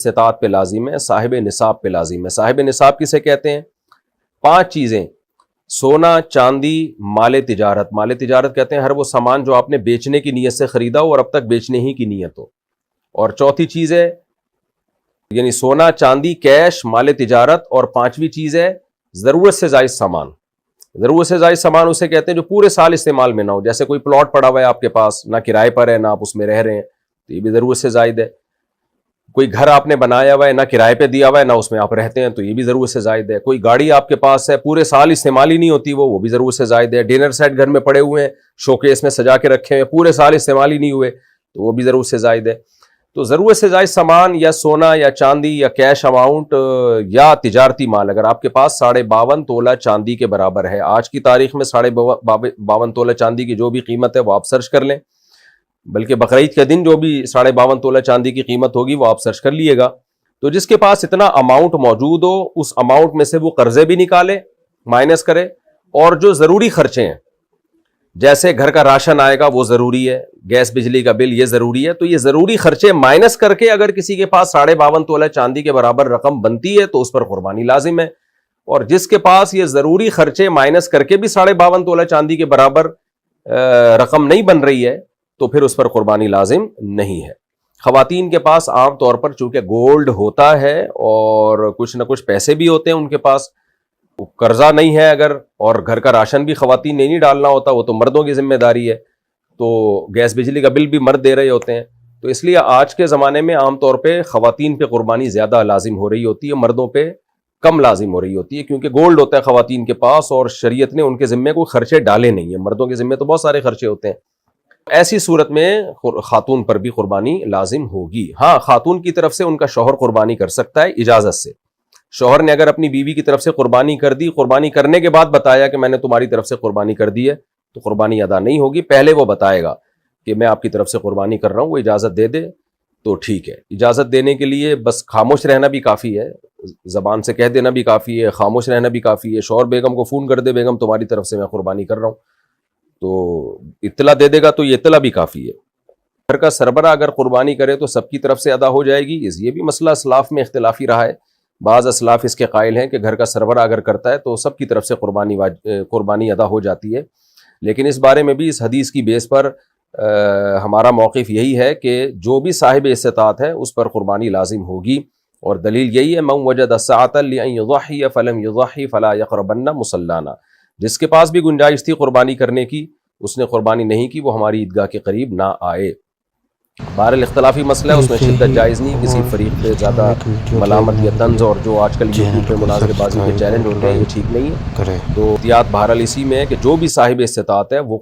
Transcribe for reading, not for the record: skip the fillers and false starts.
استطاعت پہ لازم ہے، صاحب نصاب پہ لازم ہے۔ صاحب نصاب کسے کہتے ہیں؟ 5 چیزیں: سونا، چاندی، مال تجارت۔ مال تجارت کہتے ہیں ہر وہ سامان جو آپ نے بیچنے کی نیت سے خریدا ہو اور اب تک بیچنے ہی کی نیت ہو۔ اور چوتھی چیز ہے یعنی سونا، چاندی، کیش، مال تجارت، اور 5ویں چیز ہے ضرورت سے زائد سامان۔ ضرورت سے زائد سامان اسے کہتے ہیں جو پورے سال استعمال میں نہ ہو، جیسے کوئی پلاٹ پڑا ہوا ہے آپ کے پاس، نہ کرائے پر ہے نہ آپ اس میں رہ رہے ہیں، تو یہ بھی ضرورت سے زائد ہے۔ کوئی گھر آپ نے بنایا ہوا ہے، نہ کرائے پہ دیا ہوا ہے نہ اس میں آپ رہتے ہیں، تو یہ بھی ضرورت سے زائد ہے۔ کوئی گاڑی آپ کے پاس ہے، پورے سال استعمال ہی نہیں ہوتی وہ بھی ضرورت سے زائد ہے۔ ڈنر سیٹ گھر میں پڑے ہوئے ہیں، شوکیس میں سجا کے رکھے ہیں، پورے سال استعمال ہی نہیں ہوئے، تو وہ بھی ضرورت سے زائد ہے۔ تو ضرورت سے زائد سامان یا سونا یا چاندی یا کیش اماؤنٹ یا تجارتی مال اگر آپ کے پاس 52.5 تولہ چاندی کے برابر ہے، آج کی تاریخ میں 52.5 تولہ چاندی کی جو بھی قیمت ہے وہ آپ سرچ کر لیں، بلکہ بقرعید کے دن جو بھی 52.5 تولہ چاندی کی قیمت ہوگی وہ آپ سرچ کر لیے گا۔ تو جس کے پاس اتنا اماؤنٹ موجود ہو، اس اماؤنٹ میں سے وہ قرضے بھی نکالے، مائنس کرے، اور جو ضروری خرچے ہیں جیسے گھر کا راشن آئے گا وہ ضروری ہے، گیس بجلی کا بل یہ ضروری ہے، تو یہ ضروری خرچے مائنس کر کے اگر کسی کے پاس 52.5 تولہ چاندی کے برابر رقم بنتی ہے تو اس پر قربانی لازم ہے۔ اور جس کے پاس یہ ضروری خرچے مائنس کر کے بھی 52.5 تولہ چاندی کے برابر رقم نہیں بن رہی ہے تو پھر اس پر قربانی لازم نہیں ہے۔ خواتین کے پاس عام طور پر چونکہ گولڈ ہوتا ہے اور کچھ نہ کچھ پیسے بھی ہوتے ہیں ان کے پاس، قرضہ نہیں ہے اگر، اور گھر کا راشن بھی خواتین نے نہیں ڈالنا ہوتا، وہ تو مردوں کی ذمہ داری ہے، تو گیس بجلی کا بل بھی مرد دے رہے ہوتے ہیں، تو اس لیے آج کے زمانے میں عام طور پہ خواتین پہ قربانی زیادہ لازم ہو رہی ہوتی ہے، مردوں پہ کم لازم ہو رہی ہوتی ہے، کیونکہ گولڈ ہوتا ہے خواتین کے پاس اور شریعت نے ان کے ذمے کوئی خرچے ڈالے نہیں ہیں، مردوں کے ذمے تو بہت سارے خرچے ہوتے ہیں۔ ایسی صورت میں خاتون پر بھی قربانی لازم ہوگی۔ ہاں، خاتون کی طرف سے ان کا شوہر قربانی کر سکتا ہے اجازت سے۔ شوہر نے اگر اپنی بیوی کی طرف سے قربانی کر دی، قربانی کرنے کے بعد بتایا کہ میں نے تمہاری طرف سے قربانی کر دی ہے، تو قربانی ادا نہیں ہوگی۔ پہلے وہ بتائے گا کہ میں آپ کی طرف سے قربانی کر رہا ہوں، وہ اجازت دے دے تو ٹھیک ہے۔ اجازت دینے کے لیے بس خاموش رہنا بھی کافی ہے، زبان سے کہہ دینا بھی کافی ہے، خاموش رہنا بھی کافی ہے۔ شوہر بیگم کو فون کر دے، بیگم تمہاری طرف سے میں قربانی کر رہا ہوں، تو اطلاع دے دے گا تو یہ اطلاع بھی کافی ہے۔ گھر کا سربراہ اگر قربانی کرے تو سب کی طرف سے ادا ہو جائے گی، یہ بھی مسئلہ اسلاف میں اختلافی رہا ہے۔ بعض اسلاف اس کے قائل ہیں کہ گھر کا سربراہ اگر کرتا ہے تو سب کی طرف سے قربانی ادا ہو جاتی ہے، لیکن اس بارے میں بھی اس حدیث کی بیس پر ہمارا موقف یہی ہے کہ جو بھی صاحب استطاعت ہے اس پر قربانی لازم ہوگی، اور دلیل یہی ہے من وجد السعة لأن يضحي فلم يضحي فلا يقربن مصلانا، جس کے پاس بھی گنجائش تھی قربانی کرنے کی اس نے قربانی نہیں کی، وہ ہماری عیدگاہ کے قریب نہ آئے۔ بہرحال اختلافی مسئلہ ہے، اس میں شدت جائز نہیں، کسی فریق پہ زیادہ ملامت یا طنز اور جو آج کل یوٹیوب پہ مناظرے بازی کے چیلنج ہوتے ہیں یہ ٹھیک نہیں ہے۔ تو احتیاط بہرحال اسی میں ہے کہ جو بھی صاحب استطاعت ہے وہ